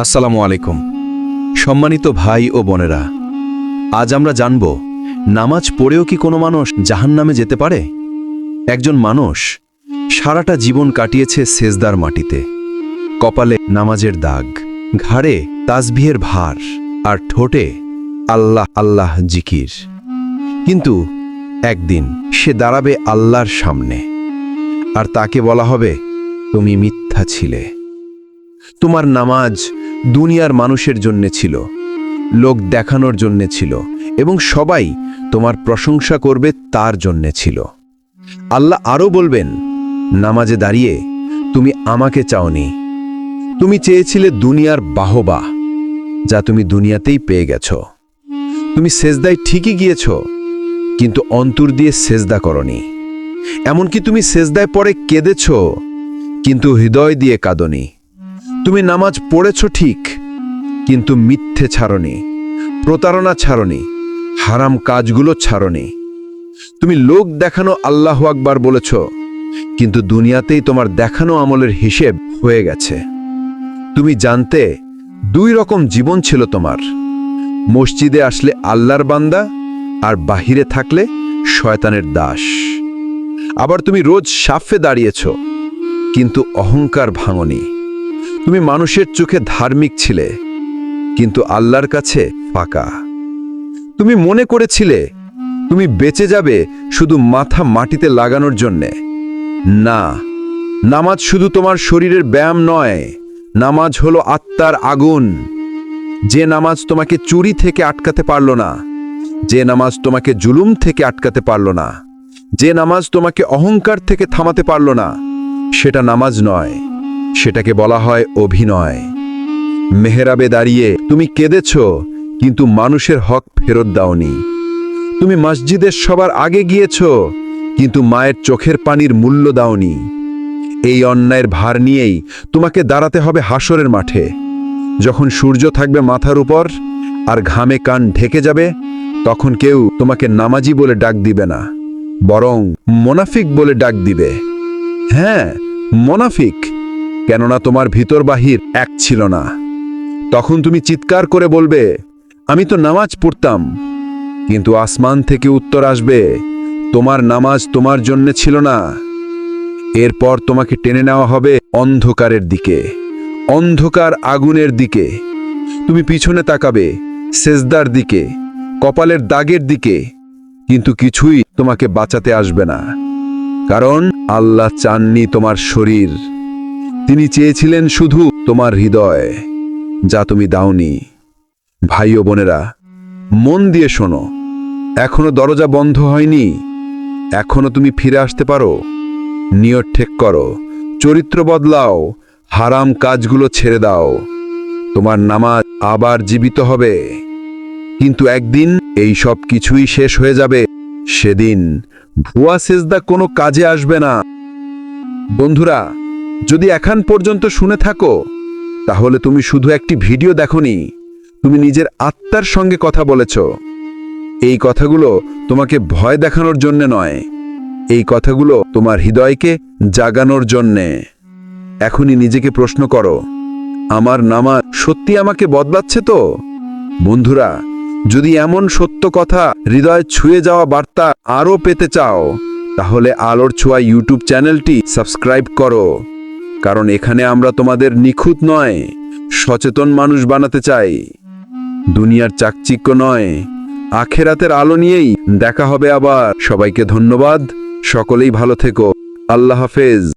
আসসালামু আলাইকুম। সম্মানিত ভাই ও বোনেরা, আজ আমরা জানব নামাজ পড়েও কি কোনো মানুষ জাহান্নামে যেতে পারে। একজন মানুষ সারাটা জীবন কাটিয়েছে সেজদার মাটিতে, কপালে নামাজের দাগ, ঘাড়ে তাসবিহের ভার আর ঠোঁটে আল্লাহ আল্লাহ জিকির। কিন্তু একদিন সে দাঁড়াবে আল্লাহর সামনে, আর তাকে বলা হবে, তুমি মিথ্যা ছিলে। তোমার নামাজ দুনিয়ার মানুষের জন্যে ছিল, লোক দেখানোর জন্যে ছিল, এবং সবাই তোমার প্রশংসা করবে তার জন্যে ছিল। আল্লাহ আরও বলবেন, নামাজে দাঁড়িয়ে তুমি আমাকে চাওনি, তুমি চেয়েছিলে দুনিয়ার বাহবা, যা তুমি দুনিয়াতেই পেয়ে গেছ। তুমি সেজদায় ঠিকই গিয়েছ, কিন্তু অন্তর দিয়ে সেজদা করনি। এমনকি তুমি সেজদায় পড়ে কেঁদেছ, কিন্তু হৃদয় দিয়ে কাঁদনি। তুমি নামাজ পড়েছ ঠিক, কিন্তু মিথ্যে ছাড়নি, প্রতারণা ছাড়নি, হারাম কাজগুলো ছাড়নি। তুমি লোক দেখানো আল্লাহু আকবার বলেছ, কিন্তু দুনিয়াতেই তোমার দেখানো আমলের হিসেব হয়ে গেছে। তুমি জানতে দুই রকম জীবন ছিল তোমার, মসজিদে আসলে আল্লাহর বান্দা, আর বাহিরে থাকলে শয়তানের দাস। আবার তুমি রোজ সাফে দাঁড়িয়েছ, কিন্তু অহংকার ভাঙনি। তুমি মানুষের চোখে ধার্মিক ছিলে, কিন্তু আল্লাহর কাছে ফাঁকা। তুমি মনে করেছিলে তুমি বেঁচে যাবে শুধু মাথা মাটিতে লাগানোর জন্যে। না, নামাজ শুধু তোমার শরীরের ব্যায়াম নয়, নামাজ হলো আত্মার আগুন। যে নামাজ তোমাকে চুরি থেকে আটকাতে পারল না, যে নামাজ তোমাকে জুলুম থেকে আটকাতে পারল না, যে নামাজ তোমাকে অহংকার থেকে থামাতে পারল না, সেটা নামাজ নয়, সেটাকে বলা হয় অভিনয়। মেহরাবে দাঁড়িয়ে তুমি কেঁদেছ, কিন্তু মানুষের হক ফেরত দাওনি। তুমি মসজিদের সবার আগে গিয়েছ, কিন্তু মায়ের চোখের পানির মূল্য দাওনি। এই অন্যায়ের ভার নিয়েই তোমাকে দাঁড়াতে হবে হাসরের মাঠে, যখন সূর্য থাকবে মাথার উপর আর ঘামে কান ঢেকে যাবে। তখন কেউ তোমাকে নামাজি বলে ডাক দিবে না, বরং মোনাফিক বলে ডাক দিবে। হ্যাঁ, মোনাফিক, কেননা তোমার ভিতর বাহির এক ছিল না। তখন তুমি চিৎকার করে বলবে, আমি তো নামাজ পড়তাম। কিন্তু আসমান থেকে উত্তর আসবে, তোমার নামাজ তোমার জন্য ছিল না। এরপর তোমাকে টেনে নেওয়া হবে অন্ধকারের দিকে, অন্ধকার আগুনের দিকে। তুমি পিছনে তাকাবে সেজদার দিকে, কপালের দাগের দিকে, কিন্তু কিছুই তোমাকে বাঁচাতে আসবে না। কারণ আল্লাহ চাননি তোমার শরীর, তিনি চেয়েছিলেন শুধু তোমার হৃদয়, যা তুমি দাওনি। ভাই ও বোনেরা, মন দিয়ে শোনো, এখনো দরজা বন্ধ হয়নি, এখনো তুমি ফিরে আসতে পারো। নিয়ত ঠিক করো, চরিত্র বদলাও, হারাম কাজগুলো ছেড়ে দাও। তোমার নামাজ আবার জীবিত হবে। কিন্তু একদিন এই সব কিছুই শেষ হয়ে যাবে। সেদিন ভুয়া সেজদা কোনো কাজে আসবে না। বন্ধুরা, যদি এখন পর্যন্ত শুনে থাকো, তাহলে তুমি শুধু একটি ভিডিও দেখোনি, তুমি নিজের আত্মার সঙ্গে কথা বলেছ। এই কথাগুলো তোমাকে ভয় দেখানোর জন্য নয়, এই কথাগুলো তোমার হৃদয়কে জাগানোর জন্যে। এখনই নিজেকে প্রশ্ন করো, আমার নামাজ সত্যি আমাকে বদলাচ্ছে তো? বন্ধুরা, যদি এমন সত্য কথা, হৃদয় ছুঁয়ে যাওয়া বার্তা আরও পেতে চাও, তাহলে আলোর ছোঁয়া ইউটিউব চ্যানেলটি সাবস্ক্রাইব করো। কারণ এখানে আমরা তোমাদের নিখুঁত নয়, সচেতন মানুষ বানাতে চাই। দুনিয়ার চাকচিক্য নয়, আখেরাতের আলো নিয়েই দেখা হবে আবার। সবাইকে ধন্যবাদ, সকলেই ভালো থেকো। আল্লাহ হাফেজ।